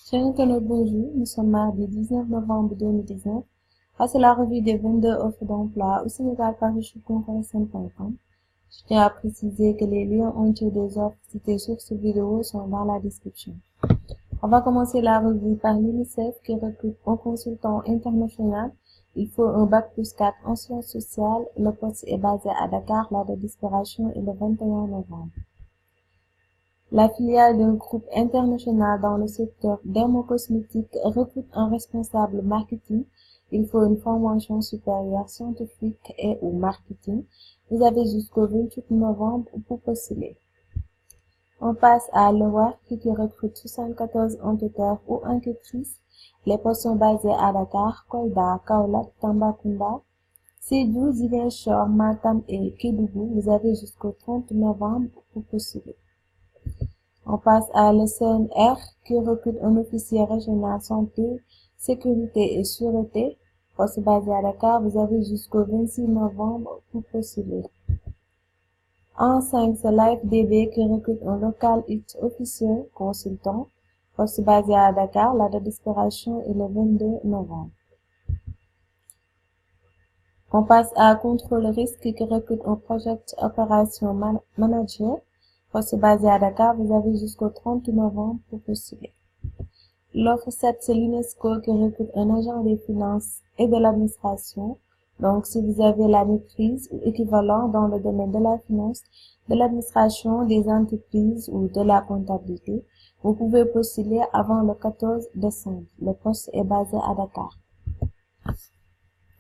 Chers internautes, bonjour. Nous sommes mardi 19 novembre 2019. Voici la revue des 22 offres d'emploi au Sénégal parues sur concours.com. Je tiens à préciser que les liens entiers des offres citées sur cette vidéo sont dans la description. On va commencer la revue par l'UNICEF qui recrute un consultant international. Il faut un bac+4 en sciences sociales. Le poste est basé à Dakar. La date d'expiration est le 21 novembre. La filiale d'un groupe international dans le secteur dermocosmétique recrute un responsable marketing. Il faut une formation supérieure scientifique et ou marketing. Vous avez jusqu'au 28 novembre pour postuler. On passe à l'EWARC qui recrute 74 enquêteurs ou enquêtrices. Les postes sont basés à Dakar, Kolda, Kaolack, Tambacounda, Sédhiou, Ziguinchor, Matam et Kédougou. Vous avez jusqu'au 30 novembre pour postuler. On passe à l'ECNR qui recrute un officier régional santé, sécurité et sûreté. Poste basé à Dakar, vous avez jusqu'au 26 novembre pour postuler. En 5, c'est l'AFDB qui recrute un local IT officier consultant. Poste basé à Dakar, la date d'expiration est le 22 novembre. On passe à Contrôle Risque qui recrute un Project Operation Manager. Poste basé à Dakar, vous avez jusqu'au 30 novembre pour postuler. L'offre 7, c'est l'UNESCO qui recrute un agent des finances et de l'administration. Donc, si vous avez la maîtrise ou équivalent dans le domaine de la finance, de l'administration des entreprises ou de la comptabilité, vous pouvez postuler avant le 14 décembre. Le poste est basé à Dakar.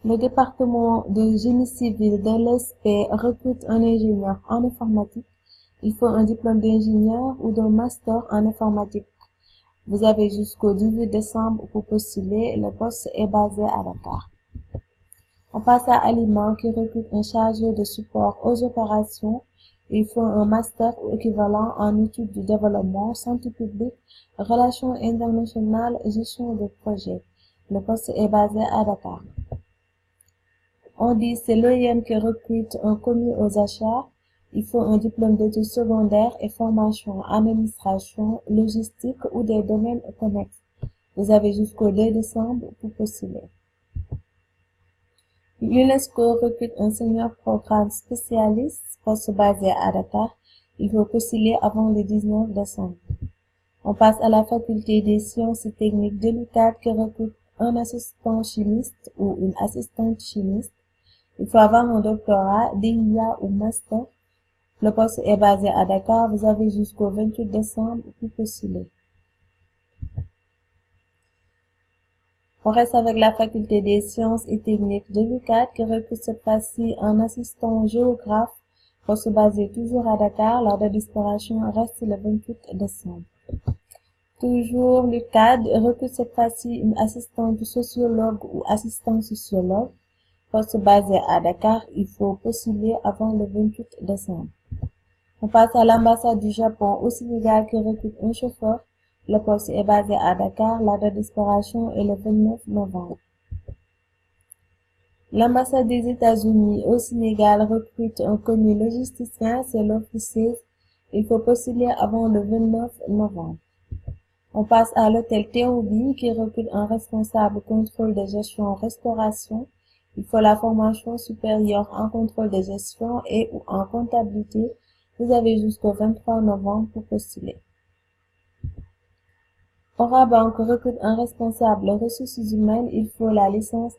Le département de génie civil de l'ESP recrute un ingénieur en informatique. Il faut un diplôme d'ingénieur ou d'un master en informatique. Vous avez jusqu'au 18 décembre pour postuler. Le poste est basé à Dakar. On passe à Aliment qui recrute un chargé de support aux opérations. Il faut un master ou équivalent en études du développement, santé publique, relations internationales, gestion de projet. Le poste est basé à Dakar. On dit c'est l'OIM qui recrute un commis aux achats. Il faut un diplôme d'études secondaires et formation en administration, logistique ou des domaines connexes. Vous avez jusqu'au 2 décembre pour postuler. L'UNESCO recrute un senior programme spécialiste, poste basé à Dakar. Il faut postuler avant le 19 décembre. On passe à la faculté des sciences et techniques de l'UCAD qui recrute un assistant chimiste ou une assistante chimiste. Il faut avoir un doctorat, DEA ou master. Le poste est basé à Dakar. Vous avez jusqu'au 28 décembre pour postuler. On reste avec la faculté des sciences et techniques de l'UCAD qui recrute cette fois-ci un assistant géographe. Poste basé toujours à Dakar. La date d'expiration reste le 28 décembre. Toujours l'UCAD recrute cette fois-ci une assistante sociologue ou assistant sociologue. Poste basé à Dakar. Il faut postuler avant le 28 décembre. On passe à l'ambassade du Japon au Sénégal qui recrute un chauffeur. Le poste est basé à Dakar. La date d'expiration est le 29 novembre. L'ambassade des États-Unis au Sénégal recrute un commis logisticien. C'est l'offre 16. Il faut postuler avant le 29 novembre. On passe à l'hôtel Théobi qui recrute un responsable contrôle de gestion restauration. Il faut la formation supérieure en contrôle de gestion et ou en comptabilité. Vous avez jusqu'au 23 novembre pour postuler. Orabank recrute un responsable ressources humaines. Il faut la licence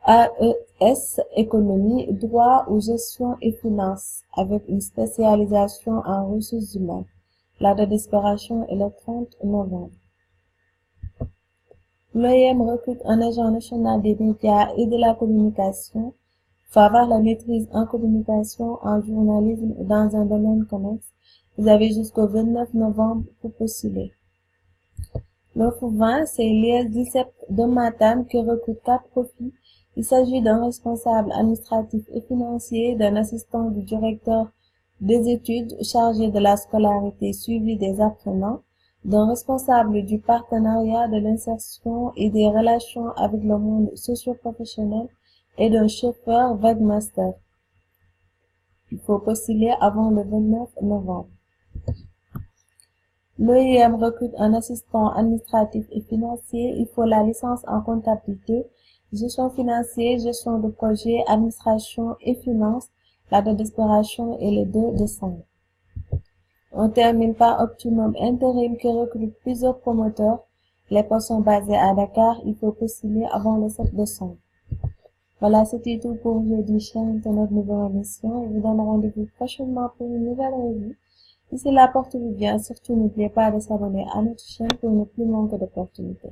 AES, économie, droit ou gestion et finances, avec une spécialisation en ressources humaines. La date d'expiration est le 30 novembre. L'OIM recrute un agent national des médias et de la communication. Il faut avoir la maîtrise en communication, en journalisme dans un domaine connexe. Vous avez jusqu'au 29 novembre pour postuler. L'offre 20, c'est l'IS-17 de Matam qui recrute 4 profils. Il s'agit d'un responsable administratif et financier, d'un assistant du directeur des études chargé de la scolarité suivie des apprenants, d'un responsable du partenariat de l'insertion et des relations avec le monde socio-professionnel et d'un chauffeur webmaster. Il faut postuler avant le 29 novembre. L'OIM recrute un assistant administratif et financier. Il faut la licence en comptabilité, gestion financière, gestion de projet, administration et finance. La date d'expiration est le 2 décembre. On termine par Optimum Intérim qui recrute plusieurs promoteurs. Les postes sont basés à Dakar. Il faut postuler avant le 7 décembre. Voilà, c'était tout pour aujourd'hui, chers internautes, nouvelle émission. Je vous donne rendez-vous prochainement pour une nouvelle revue. D'ici là, portez-vous bien. Surtout, n'oubliez pas de s'abonner à notre chaîne pour ne plus manquer d'opportunités.